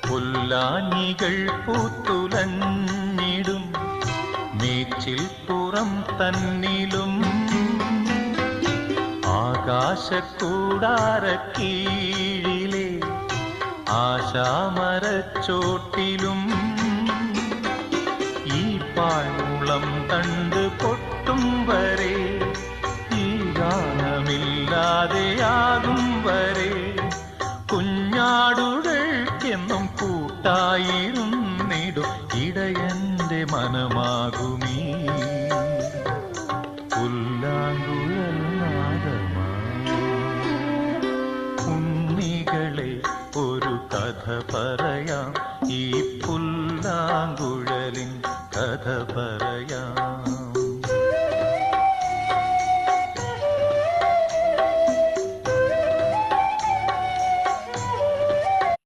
പുല്ലാഞ്ഞികൾ പൂത്തുലഞ്ഞിടും മേച്ചിൽ പുറം തന്നിലും ആകാശക്കൂടാരക്കീഴിലെ ആശാമരച്ചോട്ടിലും ഈ പാഴ്മുളം തണ്ട് പൊട്ടും വരെ ഈ ഗാനമില്ലാതെയാകും വരെ കുഞ്ഞാടുകൾക്കെന്നും കൂട്ടായിരുന്നിടും ഇടയന്റെ മനമാകുമീ പുല്ലാങ്കുഴൽ നാദമായി. ഉണ്ണികളെ ഒരു കഥ പറയാം, ഈ പുല്ലാങ്കുഴലിൻ കഥ പറയാം.